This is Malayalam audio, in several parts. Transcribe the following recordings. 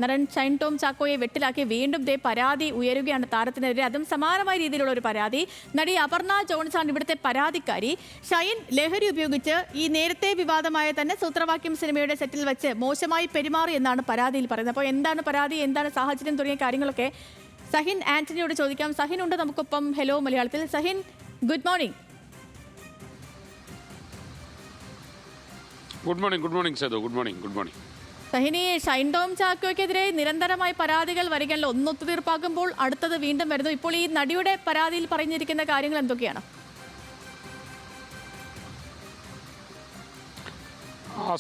നടൻ ഷൈൻ ടോം ചാക്കോയെ വെട്ടിലാക്കി വീണ്ടും പരാതി ഉയരുകയാണ് താരത്തിനെതിരെ. അതും സമാനമായ രീതിയിലുള്ള ഒരു പരാതി. നടി അപർണ ജോൺസ് ആണ് ഇവിടുത്തെ പരാതിക്കാരി. ഷൈൻ ലഹരി ഉപയോഗിച്ച് ഈ നേരത്തെ വിവാദമായ തന്നെ സൂത്രവാക്യം സിനിമയുടെ സെറ്റിൽ വെച്ച് മോശമായി പെരുമാറി എന്നാണ് പരാതിയിൽ പറയുന്നത്. അപ്പോൾ എന്താണ് പരാതി, എന്താണ് സാഹചര്യം തുടങ്ങിയ കാര്യങ്ങളൊക്കെ സഹിൻ ആന്റണിയോട് ചോദിക്കാം. സഹിൻ ഉണ്ട് നമുക്കൊപ്പം. ഹലോ മലയാളത്തിൽ. Sahin, good morning. Good morning Sethu. Good morning. സഹിനി, ഷൈൻ ടോം ചാക്കോയ്ക്കെതിരെ നിരന്തരമായി പരാതികൾ വരികയല്ലോ. ഒന്ന് ഒത്തുതീർപ്പാക്കുമ്പോൾ അടുത്തത് വീണ്ടും വരുന്നു. ഇപ്പോൾ ഈ നടിയുടെ പരാതിയിൽ പറഞ്ഞിരിക്കുന്ന കാര്യങ്ങൾ എന്തൊക്കെയാണ്?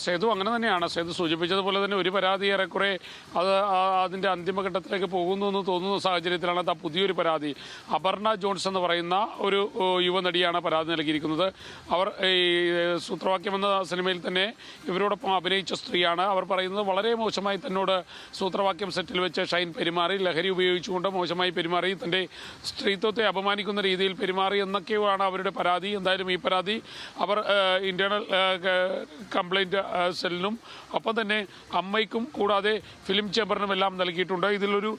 സേതു അങ്ങനെ തന്നെയാണ്. സേതു സൂചിപ്പിച്ചതുപോലെ തന്നെ ഒരു പരാതി ഏറെക്കുറെ അതിൻ്റെ അന്തിമഘട്ടത്തിലേക്ക് പോകുന്നു എന്ന് തോന്നുന്ന സാഹചര്യത്തിലാണ് ആ പുതിയൊരു പരാതി. അപർണ ജോൺസ് എന്ന് പറയുന്ന ഒരു യുവനടിയാണ് പരാതി നൽകിയിരിക്കുന്നത്. അവർ ഈ സൂത്രവാക്യം എന്ന സിനിമയിൽ തന്നെ ഇവരോടൊപ്പം അഭിനയിച്ച സ്ത്രീയാണ്. അവർ പറയുന്നത് വളരെ മോശമായി തന്നോട് സൂത്രവാക്യം സെറ്റിൽ വെച്ച് ഷൈൻ പെരുമാറി, ലഹരി ഉപയോഗിച്ചുകൊണ്ട് മോശമായി പെരുമാറി, തൻ്റെ സ്ത്രീത്വത്തെ അപമാനിക്കുന്ന രീതിയിൽ പെരുമാറി എന്നൊക്കെയാണ് അവരുടെ പരാതി. എന്തായാലും ഈ പരാതി അവർ ഇന്റേണൽ കംപ്ലൈൻറ്റ് സെല്ലിനും ഒപ്പം തന്നെ അമ്മയ്ക്കും കൂടാതെ ഫിലിം ചേംബറിനുമെല്ലാം നൽകിയിട്ടുണ്ട്. ഇതിലൊരു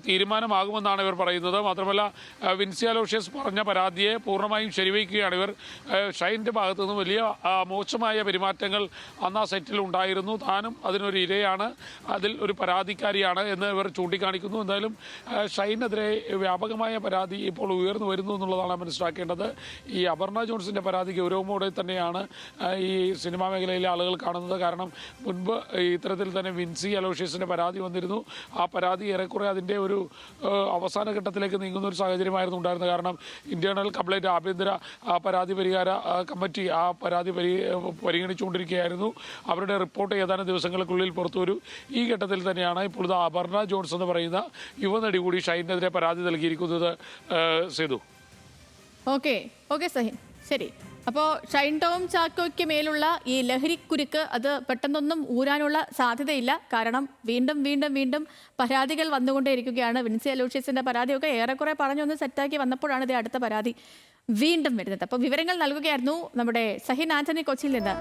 തീരുമാനമാകുമെന്നാണ് ഇവർ പറയുന്നത്. മാത്രമല്ല വിൻസി അലോഷ്യസ് പറഞ്ഞ പരാതിയെ പൂർണ്ണമായും ശരിവയ്ക്കുകയാണ് ഇവർ. ഷൈൻ്റെ ഭാഗത്തു നിന്ന് വലിയ മോശമായ പെരുമാറ്റങ്ങൾ അന്ന് ആ സെറ്റിൽ ഉണ്ടായിരുന്നു. താനും അതിനൊരു ഇരയാണ്, അതിൽ ഒരു പരാതിക്കാരിയാണ് എന്ന് ഇവർ ചൂണ്ടിക്കാണിക്കുന്നു. എന്തായാലും ഷൈനെതിരെ വ്യാപകമായ പരാതി ഇപ്പോൾ ഉയർന്നു വരുന്നു എന്നുള്ളതാണ് മനസ്സിലാക്കേണ്ടത്. ഈ അപർണ ജോൺസിൻ്റെ പരാതി ഗൗരവമോടെ തന്നെയാണ് ഈ സിനിമാ മേഖലയിലെ ആളുകൾ കാണുന്നത്. കാരണം മുൻപ് ഇത്തരത്തിൽ തന്നെ വിൻസി അലോഷ്യസിൻ്റെ പരാതി വന്നിരുന്നു. ആ പരാതി ഏറെക്കുറെ അതിൻ്റെ ഒരു അവസാന ഘട്ടത്തിലേക്ക് നീങ്ങുന്ന ഒരു സാഹചര്യമായിരുന്നു ഉണ്ടായിരുന്നത്. കാരണം ഇന്റേണൽ കംപ്ലൈൻറ്റ് ആഭ്യന്തര പരാതി പരിഹാര കമ്മിറ്റി ആ പരാതി പരിഗണിച്ചുകൊണ്ടിരിക്കുകയായിരുന്നു. അവരുടെ റിപ്പോർട്ട് ഏതാനും ദിവസങ്ങൾക്കുള്ളിൽ പുറത്തുവരും. ഈ ഘട്ടത്തിൽ തന്നെയാണ് ഇപ്പോൾ അപർണ ജോൺസ് എന്ന് പറയുന്ന യുവനടി കൂടി ഷൈനെതിരെ പരാതി നൽകിയിരിക്കുന്നത്. സേതു. ഓക്കെ സഹിൻ, ശരി. അപ്പോൾ ഷൈൻ ടോം ചാക്കോയ്ക്ക് മേലുള്ള ഈ ലഹരിക്കുരുക്ക് അത് പെട്ടെന്നൊന്നും ഊരാനുള്ള സാധ്യതയില്ല. കാരണം വീണ്ടും പരാതികൾ വന്നുകൊണ്ടേയിരിക്കുകയാണ്. വിൻസി അലോഷ്യസിന്റെ പരാതിയൊക്കെ ഏറെക്കുറെ പറഞ്ഞൊന്ന് സെറ്റാക്കി വന്നപ്പോഴാണ് ഇത് അടുത്ത പരാതി വീണ്ടും വരുന്നത്. അപ്പോൾ വിവരങ്ങൾ നൽകുകയായിരുന്നു നമ്മുടെ സഹിൻ ആന്റണി കൊച്ചിയിൽ നിന്ന്.